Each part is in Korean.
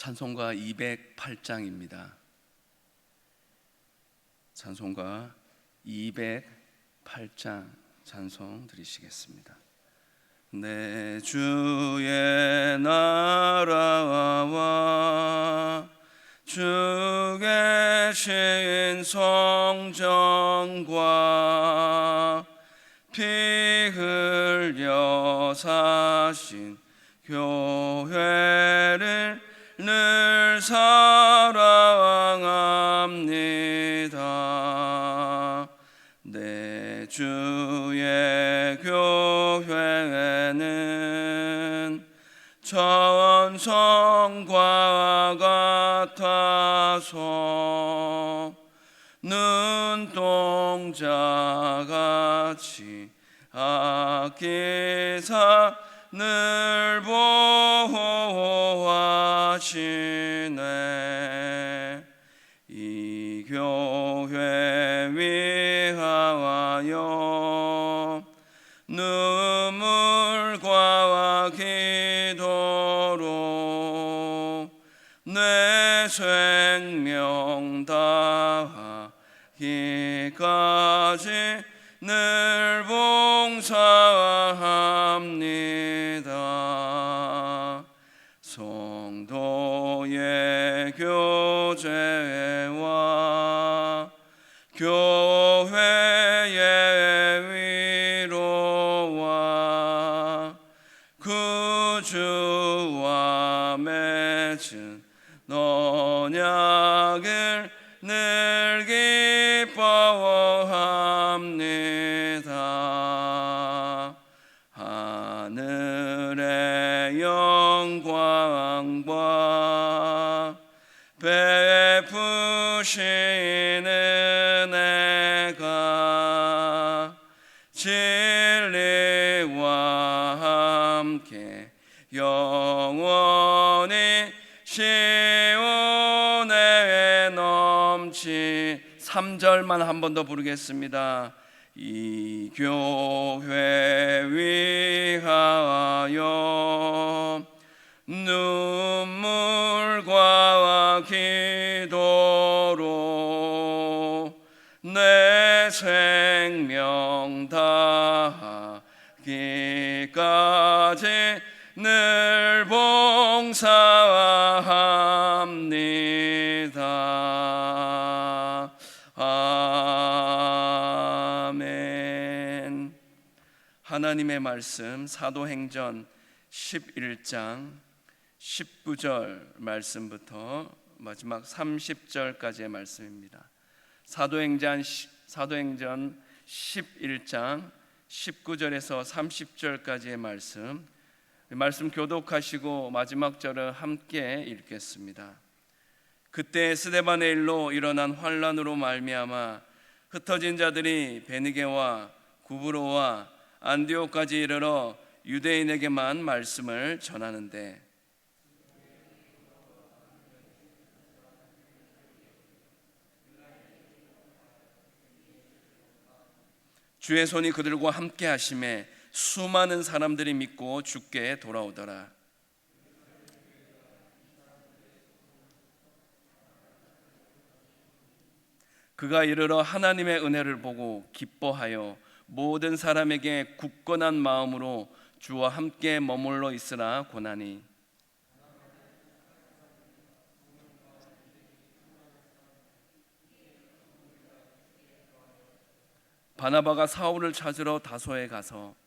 찬송가 208장입니다. 찬송가 208장 찬송 드리시겠습니다. 내 주의 나라와 주 계신 성전과 피 흘려 사신 교회를 늘 사랑합니다. 내 주의 교회는 천성과 같아서 눈동자같이 아끼사 늘 보호하시네. 이 교회 위하여 눈물과 기도로 내 생명 다하기까지 늘 봉사합니다. 성도의 교제와 교회의 위로와 구주와 맺은 언약을 늘 기뻐합니다. 하늘의 영광과 베푸시는 은혜가 진리와 함께 영원히 시온에 넘치. 3절만 한 번 더 부르겠습니다. 이 교회 위하여 눈물과 기도로 내 생명 다하기까지 늘 봉사합니다. 아멘. 하나님의 말씀 사도행전 11장 19절 말씀부터 마지막 30절까지의 말씀입니다. 사도행전 11장 19절에서 30절까지의 말씀 교독하시고 마지막 절을 함께 읽겠습니다. 그때 스데반의 일로 일어난 환란으로 말미암아 흩어진 자들이 베니게와 구브로와 안디옥까지 이르러 유대인에게만 말씀을 전하는데 주의 손이 그들과 함께 하심에 수많은 사람들이 믿고 주께 돌아오더라. 그가 이르러 하나님의 은혜를 보고 기뻐하여 모든 사람에게 굳건한 마음으로 주와 함께 머물러 있으라 고나니 바나바가 사울을 찾으러 다소에 가서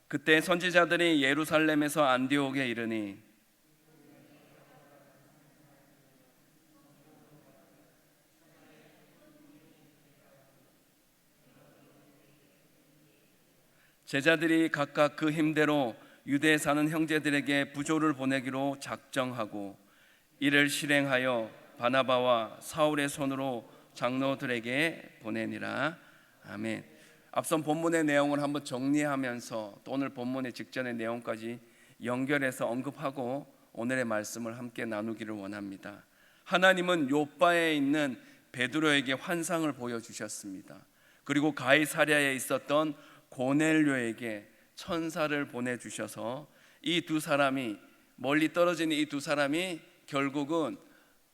그때 선지자들이 예루살렘에서 안디옥에 이르니 제자들이 각각 그 힘대로 유대에 사는 형제들에게 부조를 보내기로 작정하고 이를 실행하여 바나바와 사울의 손으로 장로들에게 보내니라. 아멘. 앞선 본문의 내용을 한번 정리하면서 또 오늘 본문의 직전의 내용까지 연결해서 언급하고 오늘의 말씀을 함께 나누기를 원합니다. 하나님은 요바에 있는 베드로에게 환상을 보여주셨습니다. 그리고 가이사랴에 있었던 고넬료에게 천사를 보내주셔서 이 두 사람이, 멀리 떨어진 이 두 사람이 결국은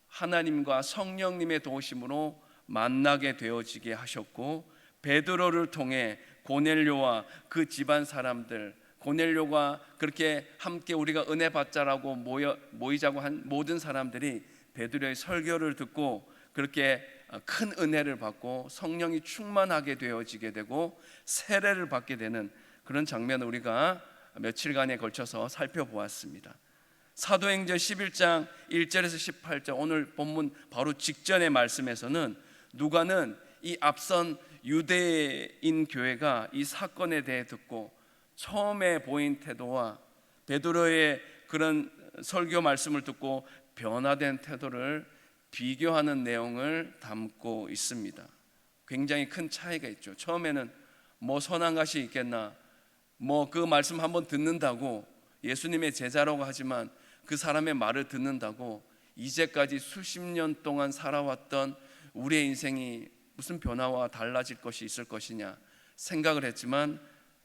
하나님과 성령님의 도우심으로 만나게 되어지게 하셨고, 베드로를 통해 고넬료와 그 집안 사람들, 고넬료가 그렇게 함께 우리가 은혜 받자라고 모이자고 한 모든 사람들이 베드로의 설교를 듣고 그렇게 큰 은혜를 받고 성령이 충만하게 되어지게 되고 세례를 받게 되는 그런 장면을 우리가 며칠간에 걸쳐서 살펴보았습니다. 사도행전 11장 1절에서 18절, 오늘 본문 바로 직전의 말씀에서는 누가는 이 앞선 유대인 교회가 이 사건에 대해 듣고 처음에 보인 태도와 베드로의 그런 설교 말씀을 듣고 변화된 태도를 비교하는 내용을 담고 있습니다. 굉장히 큰 차이가 있죠. 처음에는 뭐 선한 것이 있겠나, 뭐 그 말씀 한번 듣는다고 예수님의 제자라고 하지만 그 사람의 말을 듣는다고 이제까지 수십 년 동안 살아왔던 우리의 인생이 무슨 변화와 달라질 것이 있을 것이냐 생각을 했지만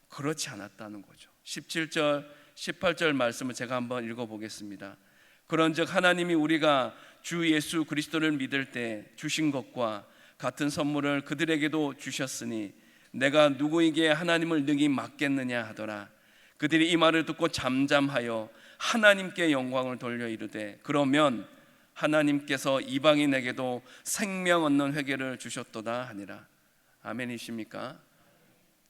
그렇지 않았다는 거죠. 17절 18절 말씀을 제가 한번 읽어보겠습니다. 그런즉 하나님이 우리가 주 예수 그리스도를 믿을 때 주신 것과 같은 선물을 그들에게도 주셨으니 내가 누구에게 하나님을 능히 맡겠느냐 하더라. 그들이 이 말을 듣고 잠잠하여 하나님께 영광을 돌려 이르되 그러면 하나님께서 이방인에게도 생명 얻는 회개를 주셨도다 하니라. 아멘이십니까?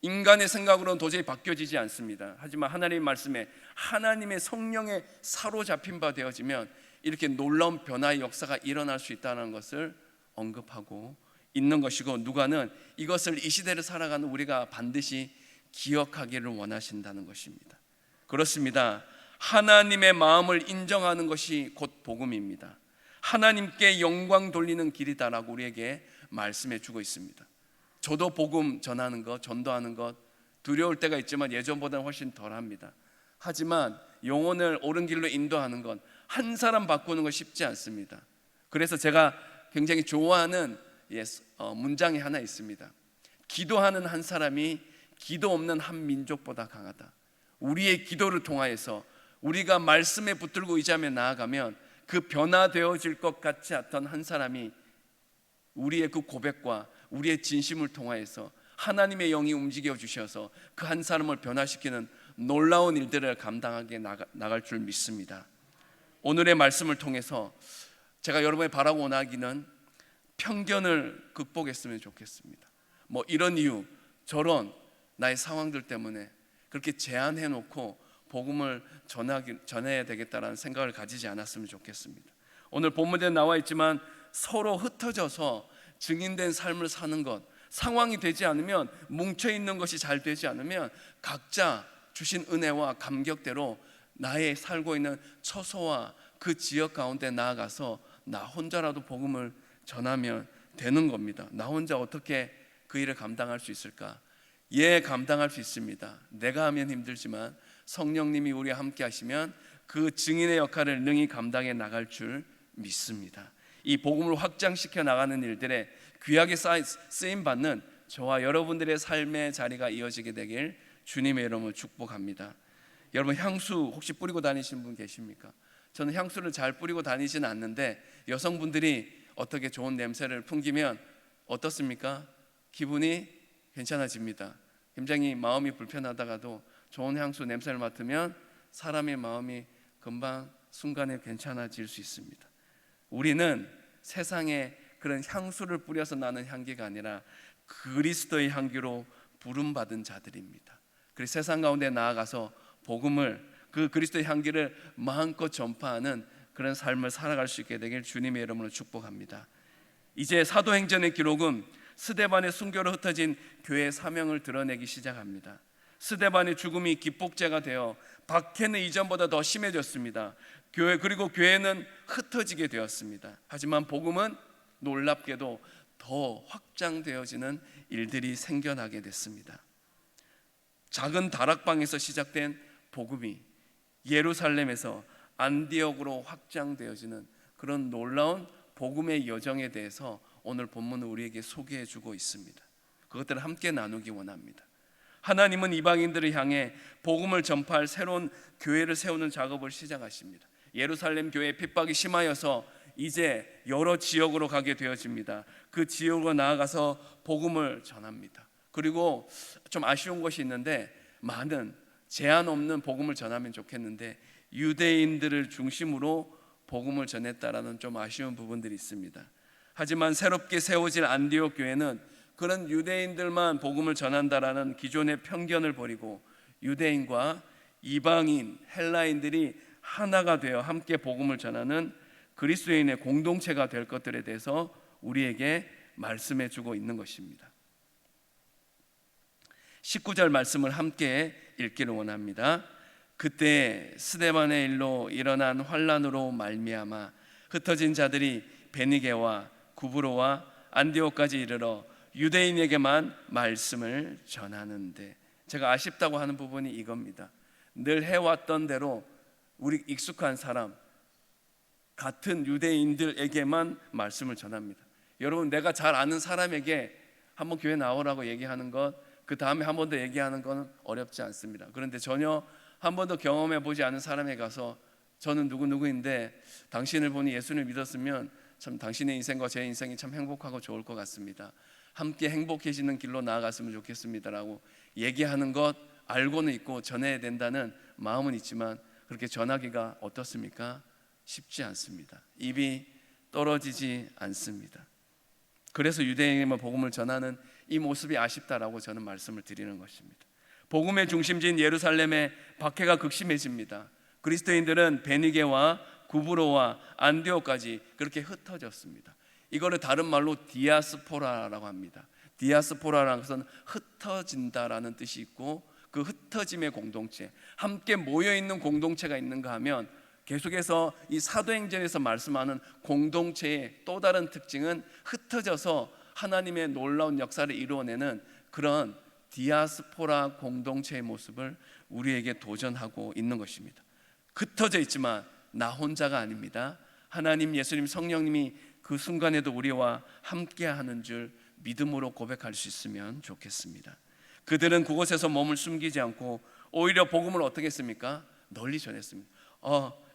인간의 생각으로는 도저히 바뀌어지지 않습니다. 하지만 하나님의 말씀에 하나님의 성령에 사로잡힌 바 되어지면 이렇게 놀라운 변화의 역사가 일어날 수 있다는 것을 언급하고 있는 것이고, 누가는 이것을 이 시대를 살아가는 우리가 반드시 기억하기를 원하신다는 것입니다. 그렇습니다. 하나님의 마음을 인정하는 것이 곧 복음입니다. 하나님께 영광 돌리는 길이다라고 우리에게 말씀해 주고 있습니다. 저도 복음 전하는 것, 전도하는 것 두려울 때가 있지만 예전보다는 훨씬 덜합니다. 하지만 영혼을 옳은 길로 인도하는 건 한 사람 바꾸는 건 쉽지 않습니다. 그래서 제가 굉장히 좋아하는 문장이 하나 있습니다. 기도하는 한 사람이 기도 없는 한 민족보다 강하다. 우리의 기도를 통하여서 우리가 말씀에 붙들고 의지하며 나아가면 그 변화되어질 것 같지 않던 한 사람이 우리의 그 고백과 우리의 진심을 통하여서 하나님의 영이 움직여 주셔서 그 한 사람을 변화시키는 놀라운 일들을 감당하게 나갈 줄 믿습니다. 오늘의 말씀을 통해서 제가 여러분의 바라고 원하기는 편견을 극복했으면 좋겠습니다. 뭐 이런 이유 저런 나의 상황들 때문에 그렇게 제한해 놓고 복음을 전해야 되겠다라는 생각을 가지지 않았으면 좋겠습니다. 오늘 본문에 나와 있지만 서로 흩어져서 증인된 삶을 사는 것, 상황이 되지 않으면, 뭉쳐있는 것이 잘 되지 않으면 각자 주신 은혜와 감격대로 나의 살고 있는 처소와 그 지역 가운데 나아가서 나 혼자라도 복음을 전하면 되는 겁니다. 나 혼자 어떻게 그 일을 감당할 수 있을까? 예, 감당할 수 있습니다. 내가 하면 힘들지만 성령님이 우리와 함께 하시면 그 증인의 역할을 능히 감당해 나갈 줄 믿습니다. 이 복음을 확장시켜 나가는 일들에 귀하게 쓰임받는 저와 여러분들의 삶의 자리가 이어지게 되길 주님의 이름으로 축복합니다. 여러분, 향수 혹시 뿌리고 다니시는 분 계십니까? 저는 향수를 잘 뿌리고 다니지는 않는데 여성분들이 어떻게 좋은 냄새를 풍기면 어떻습니까? 기분이 괜찮아집니다. 굉장히 마음이 불편하다가도 좋은 향수 냄새를 맡으면 사람의 마음이 금방 순간에 괜찮아질 수 있습니다. 우리는 세상에 그런 향수를 뿌려서 나는 향기가 아니라 그리스도의 향기로 부름받은 자들입니다. 그래서 세상 가운데 나아가서 복음을, 그 그리스도의 향기를 마음껏 전파하는 그런 삶을 살아갈 수 있게 되길 주님의 이름으로 축복합니다. 이제 사도행전의 기록은 스데반의 순교로 흩어진 교회의 사명을 드러내기 시작합니다. 스데반의 죽음이 기폭제가 되어 박해는 이전보다 더 심해졌습니다. 그리고 교회는 흩어지게 되었습니다. 하지만 복음은 놀랍게도 더 확장되어지는 일들이 생겨나게 됐습니다. 작은 다락방에서 시작된 복음이 예루살렘에서 안디옥으로 확장되어지는 그런 놀라운 복음의 여정에 대해서 오늘 본문은 우리에게 소개해 주고 있습니다. 그것들을 함께 나누기 원합니다. 하나님은 이방인들을 향해 복음을 전파할 새로운 교회를 세우는 작업을 시작하십니다. 예루살렘 교회에 핍박이 심하여서 이제 여러 지역으로 가게 되어집니다. 그 지역으로 나아가서 복음을 전합니다. 그리고 좀 아쉬운 것이 있는데, 많은 제한 없는 복음을 전하면 좋겠는데 유대인들을 중심으로 복음을 전했다라는 좀 아쉬운 부분들이 있습니다. 하지만 새롭게 세워질 안디옥 교회는 그런 유대인들만 복음을 전한다라는 기존의 편견을 버리고 유대인과 이방인, 헬라인들이 하나가 되어 함께 복음을 전하는 그리스도인의 공동체가 될 것들에 대해서 우리에게 말씀해 주고 있는 것입니다. 19절 말씀을 함께 읽기를 원합니다. 그때 스데반의 일로 일어난 환란으로 말미암아 흩어진 자들이 베니게와 구브로와 안디옥까지 이르러 유대인에게만 말씀을 전하는데, 제가 아쉽다고 하는 부분이 이겁니다. 늘 해왔던 대로 우리 익숙한 사람, 같은 유대인들에게만 말씀을 전합니다. 여러분, 내가 잘 아는 사람에게 한번 교회 나오라고 얘기하는 것, 그 다음에 한 번 더 얘기하는 건 어렵지 않습니다. 그런데 전혀 한 번도 경험해 보지 않은 사람에 가서 저는 누구누구인데 당신을 보니 예수를 믿었으면 참 당신의 인생과 제 인생이 참 행복하고 좋을 것 같습니다. 함께 행복해지는 길로 나아갔으면 좋겠습니다라고 얘기하는 것 알고는 있고 전해야 된다는 마음은 있지만 그렇게 전하기가 어떻습니까? 쉽지 않습니다. 입이 떨어지지 않습니다. 그래서 유대인에게만 복음을 전하는 이 모습이 아쉽다라고 저는 말씀을 드리는 것입니다. 복음의 중심지인 예루살렘의 박해가 극심해집니다. 그리스도인들은 베니게와 구브로와 안디옥까지 그렇게 흩어졌습니다. 이거를 다른 말로 디아스포라라고 합니다. 디아스포라라는 것은 흩어진다라는 뜻이 있고, 그 흩어짐의 공동체, 함께 모여있는 공동체가 있는가 하면 계속해서 이 사도행전에서 말씀하는 공동체의 또 다른 특징은 흩어져서 하나님의 놀라운 역사를 이루어내는 그런 디아스포라 공동체의 모습을 우리에게 도전하고 있는 것입니다. 흩어져 있지만 나 혼자가 아닙니다. 하나님, 예수님, 성령님이 그 순간에도 우리와 함께하는 줄 믿음으로 고백할 수 있으면 좋겠습니다. 그들은 그곳에서 몸을 숨기지 않고 오히려 복음을 어떻게 했습니까? 널리 전했습니다.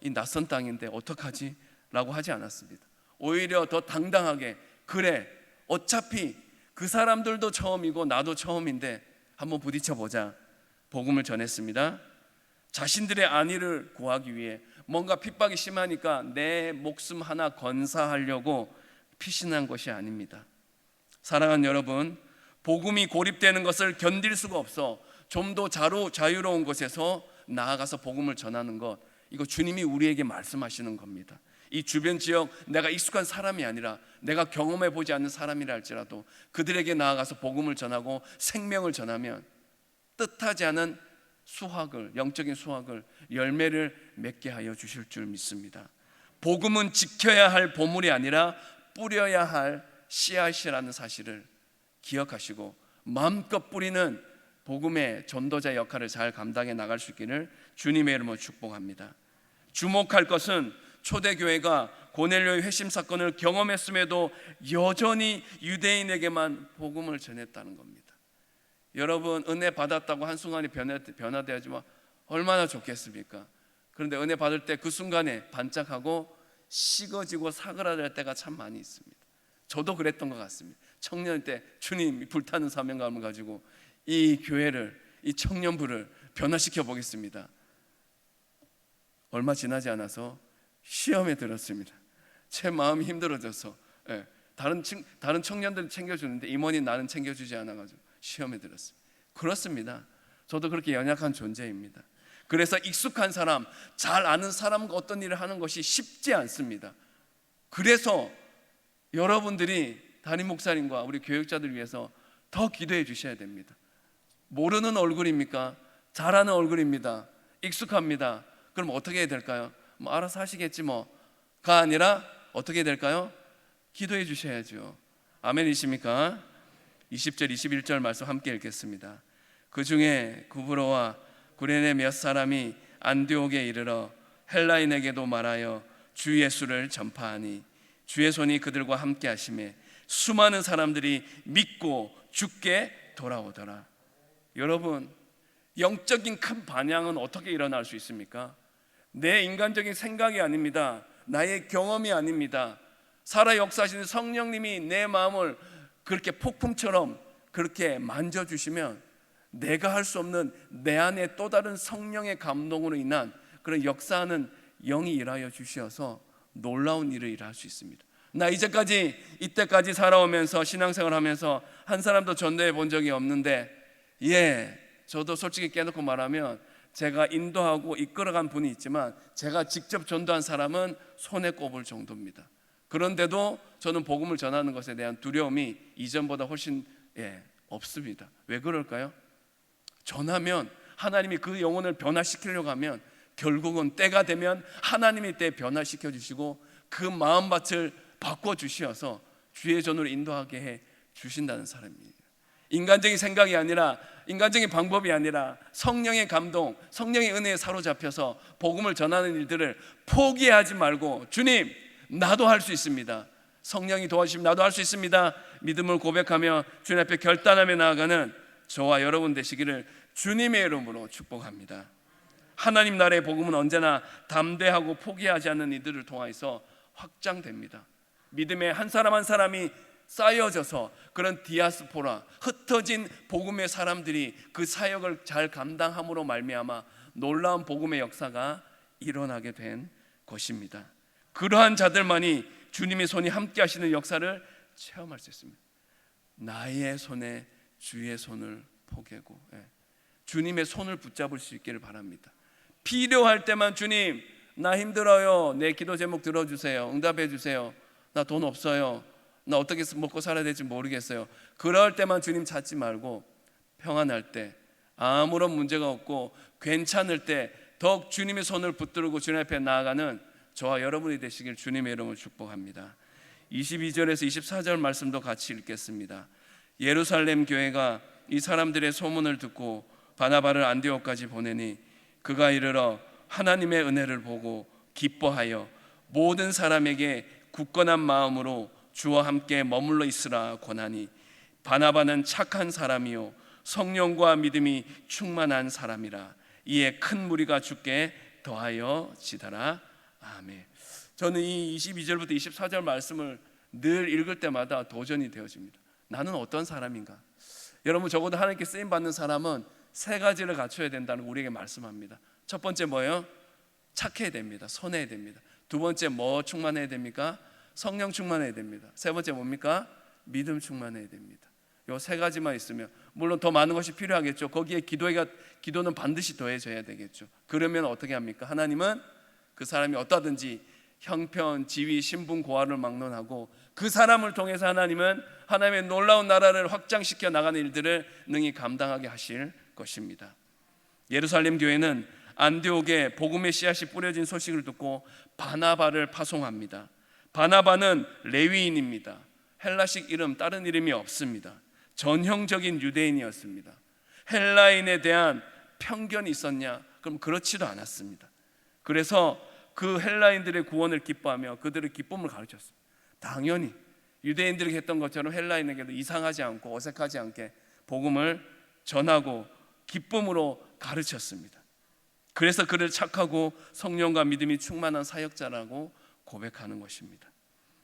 이 낯선 땅인데 어떡하지? 라고 하지 않았습니다. 오히려 더 당당하게, 그래, 어차피 그 사람들도 처음이고 나도 처음인데 한번 부딪혀보자, 복음을 전했습니다. 자신들의 안위를 구하기 위해, 뭔가 핍박이 심하니까 내 목숨 하나 건사하려고 피신한 것이 아닙니다. 사랑하는 여러분, 복음이 고립되는 것을 견딜 수가 없어 좀 더 자유로운 곳에서 나아가서 복음을 전하는 것, 이거 주님이 우리에게 말씀하시는 겁니다. 이 주변 지역, 내가 익숙한 사람이 아니라 내가 경험해 보지 않는 사람이라 할지라도 그들에게 나아가서 복음을 전하고 생명을 전하면 뜻하지 않은 수확을, 영적인 수확을, 열매를 맺게 하여 주실 줄 믿습니다. 복음은 지켜야 할 보물이 아니라 뿌려야 할 씨앗이라는 사실을 기억하시고 마음껏 뿌리는 복음의 전도자 역할을 잘 감당해 나갈 수 있기를 주님의 이름으로 축복합니다. 주목할 것은 초대교회가 고넬료의 회심 사건을 경험했음에도 여전히 유대인에게만 복음을 전했다는 겁니다. 여러분, 은혜 받았다고 한순간에 변화되지만 얼마나 좋겠습니까? 그런데 은혜 받을 때 그 순간에 반짝하고 식어지고 사그라들 때가 참 많이 있습니다. 저도 그랬던 것 같습니다. 청년 때 주님 불타는 사명감을 가지고 이 교회를, 이 청년부를 변화시켜 보겠습니다. 얼마 지나지 않아서 시험에 들었습니다. 제 마음이 힘들어져서 다른 청년들 챙겨주는데 임원이 나는 챙겨주지 않아가지고 시험에 들었습니다. 그렇습니다. 저도 그렇게 연약한 존재입니다. 그래서 익숙한 사람, 잘 아는 사람과 어떤 일을 하는 것이 쉽지 않습니다. 그래서 여러분들이 담임 목사님과 우리 교육자들 위해서 더 기도해 주셔야 됩니다. 모르는 얼굴입니까? 잘 아는 얼굴입니다. 익숙합니다. 그럼 어떻게 해야 될까요? 알아서 하시겠지 뭐가 아니라 어떻게 해야 될까요? 기도해 주셔야죠. 아멘이십니까? 20절 21절 말씀 함께 읽겠습니다. 그 중에 구브로와 구레네 몇 사람이 안디옥에 이르러 헬라인에게도 말하여 주 예수를 전파하니 주의 손이 그들과 함께 하심에 수많은 사람들이 믿고 주께 돌아오더라. 여러분, 영적인 큰 반향은 어떻게 일어날 수 있습니까? 내 인간적인 생각이 아닙니다. 나의 경험이 아닙니다. 살아 역사하시는 성령님이 내 마음을 그렇게 폭풍처럼 그렇게 만져주시면 내가 할 수 없는 내 안에 또 다른 성령의 감동으로 인한 그런 역사하는 영이 일하여 주셔서 놀라운 일을 일할 수 있습니다. 나 이때까지 살아오면서 신앙생활하면서 한 사람도 전도해 본 적이 없는데, 저도 솔직히 깨놓고 말하면 제가 인도하고 이끌어간 분이 있지만 제가 직접 전도한 사람은 손에 꼽을 정도입니다. 그런데도 저는 복음을 전하는 것에 대한 두려움이 이전보다 훨씬 없습니다. 왜 그럴까요? 전하면 하나님이 그 영혼을 변화시키려고 하면 결국은 때가 되면 하나님이 때 변화시켜 주시고 그 마음밭을 바꿔주셔서 주의 전으로 인도하게 해 주신다는 사람이에요. 인간적인 생각이 아니라, 인간적인 방법이 아니라 성령의 감동, 성령의 은혜에 사로잡혀서 복음을 전하는 일들을 포기하지 말고, 주님, 나도 할 수 있습니다, 성령이 도와주시면 나도 할 수 있습니다, 믿음을 고백하며 주님 앞에 결단하며 나아가는 저와 여러분 되시기를 주님의 이름으로 축복합니다. 하나님 나라의 복음은 언제나 담대하고 포기하지 않는 이들을 통해서 확장됩니다. 믿음의 한 사람 한 사람이 쌓여져서 그런 디아스포라, 흩어진 복음의 사람들이 그 사역을 잘 감당함으로 말미암아 놀라운 복음의 역사가 일어나게 된 것입니다. 그러한 자들만이 주님의 손이 함께 하시는 역사를 체험할 수 있습니다. 나의 손에 주의 손을 포개고 주님의 손을 붙잡을 수 있기를 바랍니다. 필요할 때만 주님, 나 힘들어요, 내 기도 제목 들어주세요, 응답해 주세요, 나 돈 없어요, 나 어떻게 먹고 살아야 될지 모르겠어요, 그럴 때만 주님 찾지 말고 평안할 때, 아무런 문제가 없고 괜찮을 때 더욱 주님의 손을 붙들고 주님 앞에 나아가는 저와 여러분이 되시길 주님의 이름으로 축복합니다. 22절에서 24절 말씀도 같이 읽겠습니다. 예루살렘 교회가 이 사람들의 소문을 듣고 바나바를 안디옥까지 보내니 그가 이르러 하나님의 은혜를 보고 기뻐하여 모든 사람에게 굳건한 마음으로 주와 함께 머물러 있으라 권하니, 바나바는 착한 사람이요 성령과 믿음이 충만한 사람이라. 이에 큰 무리가 주께 더하여 지더라. 아멘. 저는 이 22절부터 24절 말씀을 늘 읽을 때마다 도전이 되어집니다. 나는 어떤 사람인가? 여러분, 적어도 하나님께 쓰임 받는 사람은 세 가지를 갖춰야 된다는 우리에게 말씀합니다. 첫 번째 뭐예요? 착해야 됩니다. 선해야 됩니다. 두 번째 뭐 충만해야 됩니까? 성령 충만해야 됩니다. 세 번째 뭡니까? 믿음 충만해야 됩니다. 이 세 가지만 있으면, 물론 더 많은 것이 필요하겠죠. 거기에 기도는 반드시 더해져야 되겠죠. 그러면 어떻게 합니까? 하나님은 그 사람이 어떠든지 형편, 지위, 신분, 고하를 막론하고 그 사람을 통해서 하나님은 하나님의 놀라운 나라를 확장시켜 나가는 일들을 능히 감당하게 하실 것입니다. 예루살렘 교회는 안디옥에 복음의 씨앗이 뿌려진 소식을 듣고 바나바를 파송합니다. 바나바는 레위인입니다. 헬라식 이름, 다른 이름이 없습니다. 전형적인 유대인이었습니다. 헬라인에 대한 편견이 있었냐? 그럼 그렇지도 않았습니다. 그래서 그 헬라인들의 구원을 기뻐하며 그들의 기쁨을 가르쳤습니다. 당연히 유대인들이 했던 것처럼 헬라인에게도 이상하지 않고 어색하지 않게 복음을 전하고 기쁨으로 가르쳤습니다. 그래서 그를 착하고 성령과 믿음이 충만한 사역자라고 고백하는 것입니다.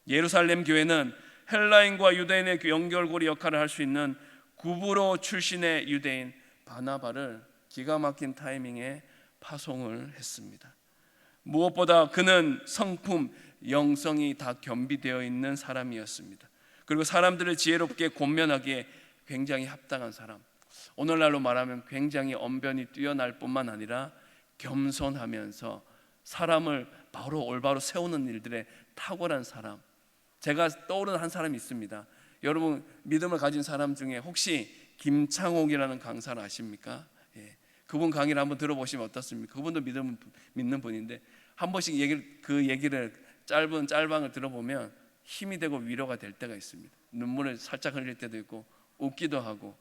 예루살렘 교회는 헬라인과 유대인의 연결고리 역할을 할 수 있는 구브로 출신의 유대인 바나바를 기가 막힌 타이밍에 파송을 했습니다. 무엇보다 그는 성품, 영성이 다 겸비되어 있는 사람이었습니다. 그리고 사람들을 지혜롭게 권면하기에 굉장히 합당한 사람, 오늘날로 말하면 굉장히 언변이 뛰어날 뿐만 아니라 겸손하면서 사람을 바로 올바로 세우는 일들에 탁월한 사람. 제가 떠오르는 한 사람이 있습니다. 여러분, 믿음을 가진 사람 중에 혹시 김창옥이라는 강사를 아십니까? 그분 강의를 한번 들어보시면 어떻습니까? 그분도 믿음을 믿는 분인데 한 번씩 그 얘기를 짤방을 들어보면 힘이 되고 위로가 될 때가 있습니다. 눈물을 살짝 흘릴 때도 있고 웃기도 하고,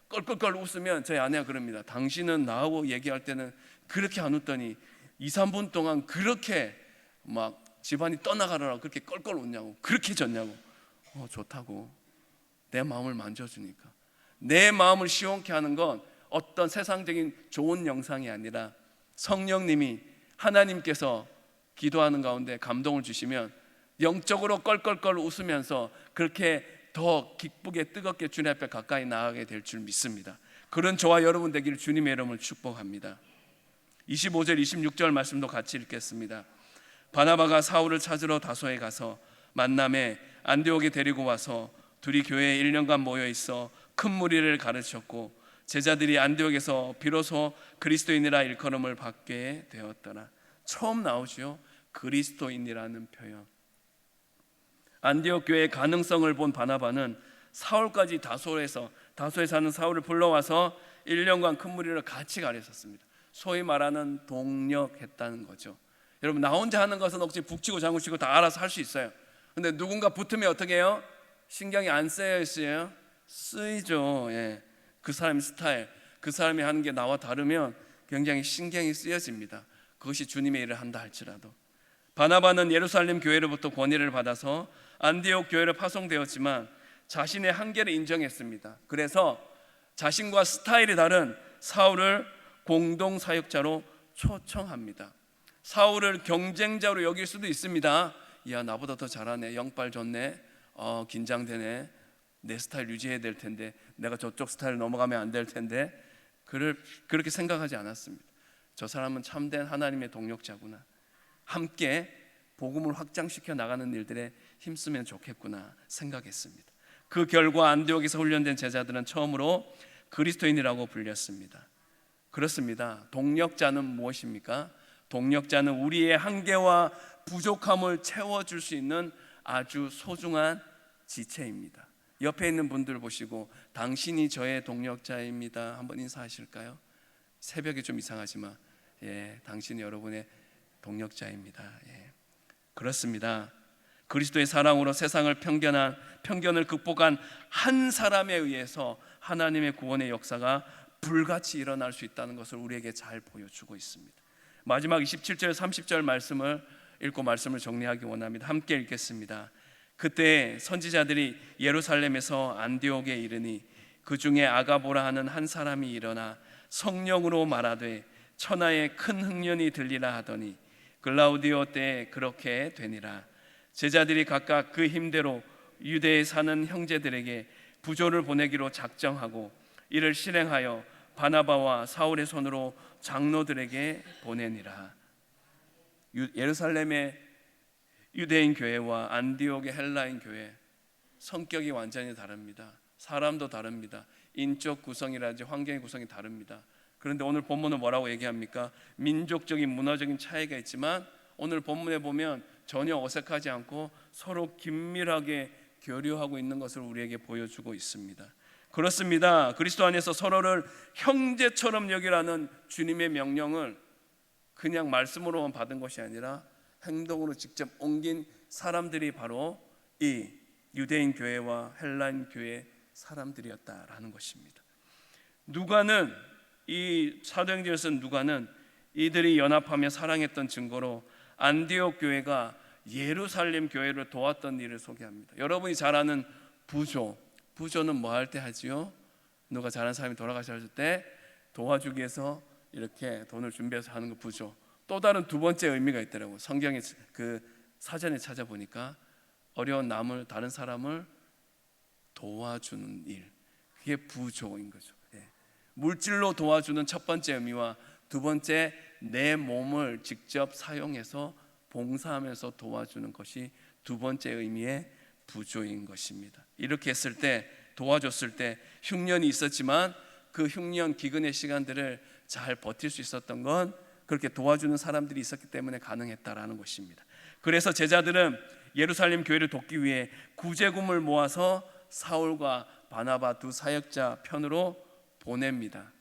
껄껄껄 웃으면 저희 아내가 그럽니다. 당신은 나하고 얘기할 때는 그렇게 안 웃더니 2, 3분 동안 그렇게 막 집안이 떠나가라고 그렇게 껄껄 웃냐고, 그렇게 졌냐고. 좋다고. 내 마음을 만져주니까. 내 마음을 시원케 하는 건 어떤 세상적인 좋은 영상이 아니라 성령님이, 하나님께서 기도하는 가운데 감동을 주시면 영적으로 껄껄껄 웃으면서 그렇게 더 기쁘게 뜨겁게 주님 앞에 가까이 나아가게 될 줄 믿습니다. 그런 저와 여러분 되기를 주님의 이름으로 축복합니다. 25절 26절 말씀도 같이 읽겠습니다. 바나바가 사울을 찾으러 다소에 가서 만남에 안디옥에 데리고 와서 둘이 교회에 1년간 모여 있어 큰 무리를 가르쳤고 제자들이 안디옥에서 비로소 그리스도인이라 일컬음을 받게 되었더라. 처음 나오죠. 그리스도인이라는 표현. 안디옥 교회의 가능성을 본 바나바는 사울까지 다소에 사는 사울을 불러와서 1년간 큰 무리를 같이 가르쳤습니다. 소위 말하는 동력했다는 거죠. 여러분, 나 혼자 하는 것은 억지 북치고 장구치고 다 알아서 할 수 있어요. 근데 누군가 붙으면 어떻게 해요? 신경이 안 쓰여요, 있어요? 쓰이죠. 예. 그 사람의 스타일, 그 사람이 하는 게 나와 다르면 굉장히 신경이 쓰여집니다. 그것이 주님의 일을 한다 할지라도. 바나바는 예루살렘 교회로부터 권위를 받아서 안디옥 교회로 파송되었지만 자신의 한계를 인정했습니다. 그래서 자신과 스타일이 다른 사울을 공동 사역자로 초청합니다. 사울을 경쟁자로 여길 수도 있습니다. 야, 나보다 더 잘하네, 영빨 좋네, 긴장되네, 내 스타일 유지해야 될 텐데, 내가 저쪽 스타일 넘어가면 안 될 텐데, 그렇게 생각하지 않았습니다. 저 사람은 참된 하나님의 동력자구나, 함께 복음을 확장시켜 나가는 일들에 힘쓰면 좋겠구나 생각했습니다. 그 결과 안디옥에서 훈련된 제자들은 처음으로 그리스도인이라고 불렸습니다. 그렇습니다. 동력자는 무엇입니까? 동력자는 우리의 한계와 부족함을 채워줄 수 있는 아주 소중한 지체입니다. 옆에 있는 분들 보시고 당신이 저의 동력자입니다 한번 인사하실까요? 새벽에 좀 이상하지만 당신이 여러분의 동력자입니다. 그렇습니다. 그리스도의 사랑으로 세상을 편견을 극복한 한 사람에 의해서 하나님의 구원의 역사가 불같이 일어날 수 있다는 것을 우리에게 잘 보여주고 있습니다. 마지막 27절 30절 말씀을 읽고 말씀을 정리하기 원합니다. 함께 읽겠습니다. 그때 선지자들이 예루살렘에서 안디옥에 이르니 그 중에 아가보라 하는 한 사람이 일어나 성령으로 말하되 천하에 큰 흥년이 들리라 하더니 글라우디오 때에 그렇게 되니라. 제자들이 각각 그 힘대로 유대에 사는 형제들에게 부조를 보내기로 작정하고 이를 실행하여 바나바와 사울의 손으로 장로들에게 보내니라. 예루살렘의 유대인 교회와 안디옥의 헬라인 교회, 성격이 완전히 다릅니다. 사람도 다릅니다. 인적 구성이라든지 환경의 구성이 다릅니다. 그런데 오늘 본문은 뭐라고 얘기합니까? 민족적인 문화적인 차이가 있지만 오늘 본문에 보면 전혀 어색하지 않고 서로 긴밀하게 교류하고 있는 것을 우리에게 보여주고 있습니다. 그렇습니다. 그리스도 안에서 서로를 형제처럼 여기라는 주님의 명령을 그냥 말씀으로만 받은 것이 아니라 행동으로 직접 옮긴 사람들이 바로 이 유대인 교회와 헬라인 교회 사람들이었다라는 것입니다. 누가는, 이 사도행전에서 누가는 이들이 연합하며 사랑했던 증거로 안디옥 교회가 예루살렘 교회를 도왔던 일을 소개합니다. 여러분이 잘 아는 부조는 뭐 할 때 하지요? 누가 잘하는 사람이 돌아가셨을 때 도와주기 위해서 이렇게 돈을 준비해서 하는 거 부조. 또 다른 두 번째 의미가 있더라고요. 성경에 그 사전에 찾아보니까 어려운 다른 사람을 도와주는 일, 그게 부조인 거죠. 물질로 도와주는 첫 번째 의미와 두 번째, 내 몸을 직접 사용해서 봉사하면서 도와주는 것이 두 번째 의미의 부조인 것입니다. 이렇게 했을 때, 도와줬을 때 흉년이 있었지만 그 흉년 기근의 시간들을 잘 버틸 수 있었던 건 그렇게 도와주는 사람들이 있었기 때문에 가능했다라는 것입니다. 그래서 제자들은 예루살렘 교회를 돕기 위해 구제금을 모아서 사울과 바나바 두 사역자 편으로 보냅니다.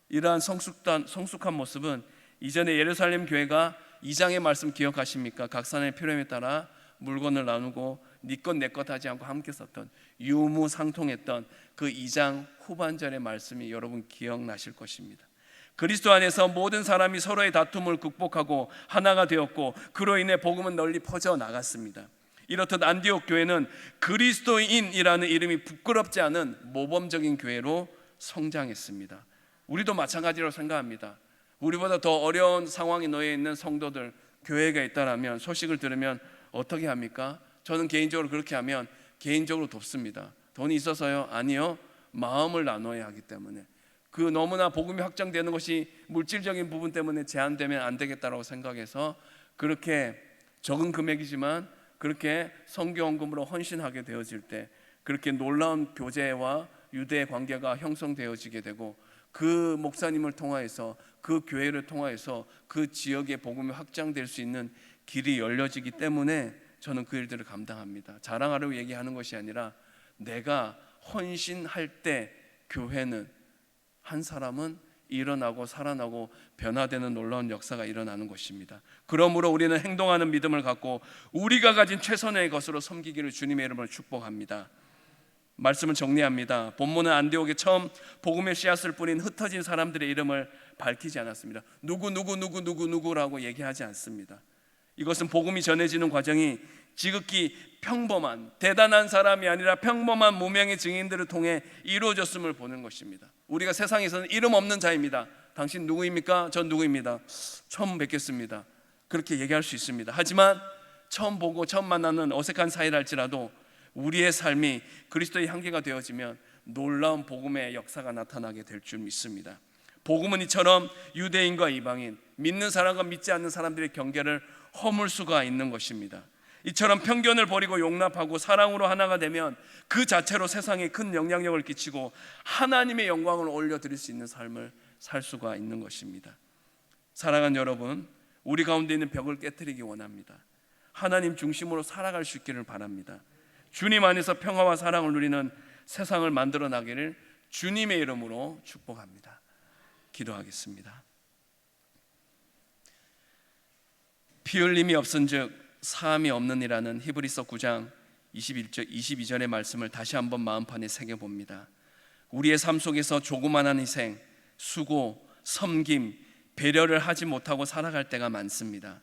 이러한 성숙한 모습은 이전에 예루살렘 교회가 2장의 말씀 기억하십니까? 각 사람의 필요함에 따라 물건을 나누고 네 것 내 것 하지 않고 함께 썼던, 유무상통했던 그 2장 후반절의 말씀이 여러분 기억나실 것입니다. 그리스도 안에서 모든 사람이 서로의 다툼을 극복하고 하나가 되었고 그로 인해 복음은 널리 퍼져 나갔습니다. 이렇듯 안디옥 교회는 그리스도인이라는 이름이 부끄럽지 않은 모범적인 교회로 성장했습니다. 우리도 마찬가지로 생각합니다. 우리보다 더 어려운 상황에 놓여 있는 성도들, 교회가 있다라면 소식을 들으면 어떻게 합니까? 저는 개인적으로 그렇게 하면 개인적으로 돕습니다. 돈이 있어서요? 아니요. 마음을 나눠야 하기 때문에. 그 너무나 복음이 확장되는 것이 물질적인 부분 때문에 제한되면 안 되겠다라고 생각해서 그렇게 적은 금액이지만 그렇게 선교헌금으로 헌신하게 되어질 때 그렇게 놀라운 교제와 유대의 관계가 형성되어지게 되고 그 목사님을 통하여서 그 교회를 통하여서 그 지역의 복음이 확장될 수 있는 길이 열려지기 때문에 저는 그 일들을 감당합니다. 자랑하려고 얘기하는 것이 아니라 내가 헌신할 때 교회는 한 사람은 일어나고 살아나고 변화되는 놀라운 역사가 일어나는 것입니다. 그러므로 우리는 행동하는 믿음을 갖고 우리가 가진 최선의 것으로 섬기기를 주님의 이름으로 축복합니다. 말씀을 정리합니다. 본문은 안디옥에 처음 복음의 씨앗을 뿌린 흩어진 사람들의 이름을 밝히지 않았습니다. 누구라고 얘기하지 않습니다. 이것은 복음이 전해지는 과정이 지극히 평범한 대단한 사람이 아니라 평범한 무명의 증인들을 통해 이루어졌음을 보는 것입니다. 우리가 세상에서는 이름 없는 자입니다. 당신 누구입니까? 전 누구입니다. 처음 뵙겠습니다. 그렇게 얘기할 수 있습니다. 하지만 처음 보고 처음 만나는 어색한 사이랄지라도 우리의 삶이 그리스도의 향기가 되어지면 놀라운 복음의 역사가 나타나게 될 줄 믿습니다. 복음은 이처럼 유대인과 이방인, 믿는 사람과 믿지 않는 사람들의 경계를 허물 수가 있는 것입니다. 이처럼 편견을 버리고 용납하고 사랑으로 하나가 되면 그 자체로 세상에 큰 영향력을 끼치고 하나님의 영광을 올려드릴 수 있는 삶을 살 수가 있는 것입니다. 사랑하는 여러분, 우리 가운데 있는 벽을 깨트리기 원합니다. 하나님 중심으로 살아갈 수 있기를 바랍니다. 주님 안에서 평화와 사랑을 누리는 세상을 만들어 나기를 주님의 이름으로 축복합니다. 기도하겠습니다. 피 흘림이 없은즉 사함이 없느니라는 히브리서 9장 22절의 말씀을 다시 한번 마음판에 새겨봅니다. 우리의 삶 속에서 조그만한 희생, 수고, 섬김, 배려를 하지 못하고 살아갈 때가 많습니다.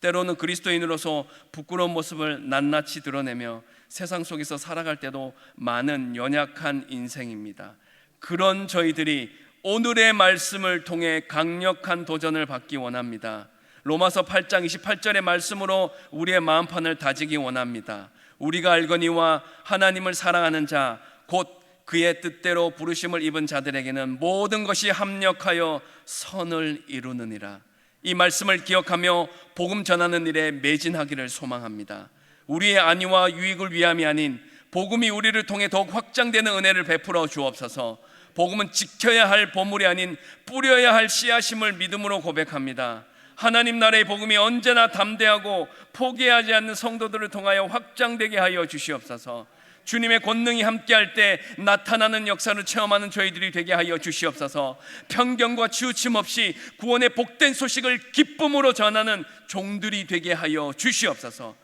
때로는 그리스도인으로서 부끄러운 모습을 낱낱이 드러내며 세상 속에서 살아갈 때도 많은 연약한 인생입니다. 그런 저희들이 오늘의 말씀을 통해 강력한 도전을 받기 원합니다. 로마서 8장 28절의 말씀으로 우리의 마음판을 다지기 원합니다. 우리가 알거니와 하나님을 사랑하는 자 곧 그의 뜻대로 부르심을 입은 자들에게는 모든 것이 합력하여 선을 이루느니라. 이 말씀을 기억하며 복음 전하는 일에 매진하기를 소망합니다. 우리의 안위와 유익을 위함이 아닌 복음이 우리를 통해 더욱 확장되는 은혜를 베풀어 주옵소서. 복음은 지켜야 할 보물이 아닌 뿌려야 할 씨앗임을 믿음으로 고백합니다. 하나님 나라의 복음이 언제나 담대하고 포기하지 않는 성도들을 통하여 확장되게 하여 주시옵소서. 주님의 권능이 함께할 때 나타나는 역사를 체험하는 저희들이 되게 하여 주시옵소서. 편견과 치우침 없이 구원의 복된 소식을 기쁨으로 전하는 종들이 되게 하여 주시옵소서.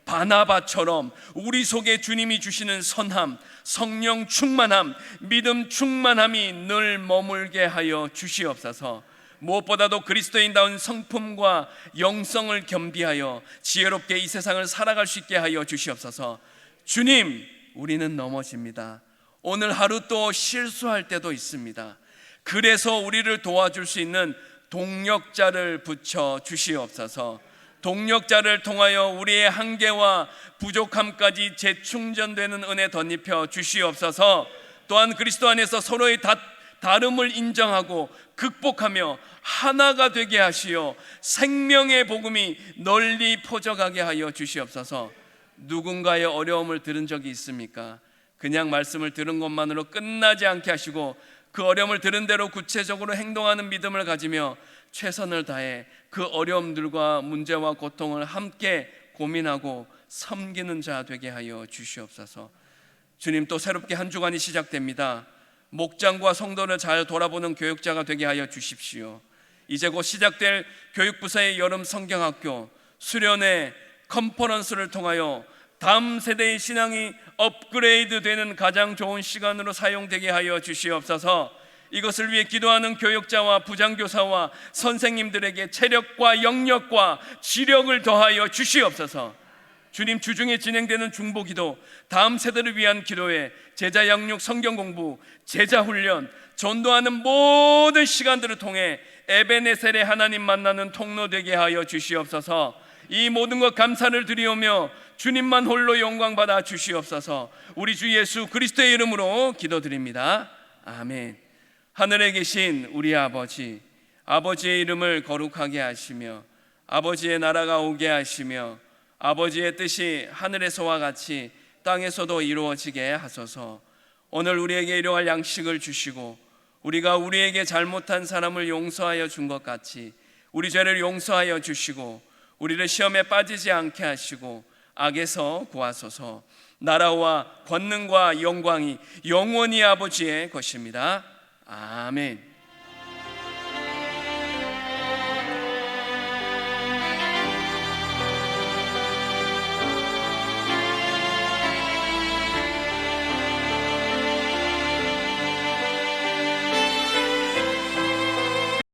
바나바처럼 우리 속에 주님이 주시는 선함, 성령 충만함, 믿음 충만함이 늘 머물게 하여 주시옵소서. 무엇보다도 그리스도인다운 성품과 영성을 겸비하여 지혜롭게 이 세상을 살아갈 수 있게 하여 주시옵소서. 주님, 우리는 넘어집니다. 오늘 하루 또 실수할 때도 있습니다. 그래서 우리를 도와줄 수 있는 동력자를 붙여 주시옵소서. 동력자를 통하여 우리의 한계와 부족함까지 재충전되는 은혜 덧입혀 주시옵소서. 또한 그리스도 안에서 서로의 다름을 인정하고 극복하며 하나가 되게 하시어 생명의 복음이 널리 퍼져가게 하여 주시옵소서. 누군가의 어려움을 들은 적이 있습니까? 그냥 말씀을 들은 것만으로 끝나지 않게 하시고 그 어려움을 들은 대로 구체적으로 행동하는 믿음을 가지며 최선을 다해 그 어려움들과 문제와 고통을 함께 고민하고 섬기는 자 되게 하여 주시옵소서. 주님, 또 새롭게 한 주간이 시작됩니다. 목장과 성도를 잘 돌아보는 교육자가 되게 하여 주십시오. 이제 곧 시작될 교육부서의 여름 성경학교 수련회 컨퍼런스를 통하여 다음 세대의 신앙이 업그레이드 되는 가장 좋은 시간으로 사용되게 하여 주시옵소서. 이것을 위해 기도하는 교육자와 부장교사와 선생님들에게 체력과 영역과 지력을 더하여 주시옵소서. 주님 주중에 진행되는 중보기도, 다음 세대를 위한 기도회, 제자 양육, 성경 공부, 제자 훈련, 전도하는 모든 시간들을 통해 에베네셀의 하나님 만나는 통로 되게 하여 주시옵소서. 이 모든 것 감사를 드리오며 주님만 홀로 영광 받아 주시옵소서. 우리 주 예수 그리스도의 이름으로 기도드립니다. 아멘. 하늘에 계신 우리 아버지, 아버지의 이름을 거룩하게 하시며 아버지의 나라가 오게 하시며 아버지의 뜻이 하늘에서와 같이 땅에서도 이루어지게 하소서. 오늘 우리에게 일용할 양식을 주시고 우리가 우리에게 잘못한 사람을 용서하여 준 것 같이 우리 죄를 용서하여 주시고 우리를 시험에 빠지지 않게 하시고 악에서 구하소서. 나라와 권능과 영광이 영원히 아버지의 것입니다. 아멘.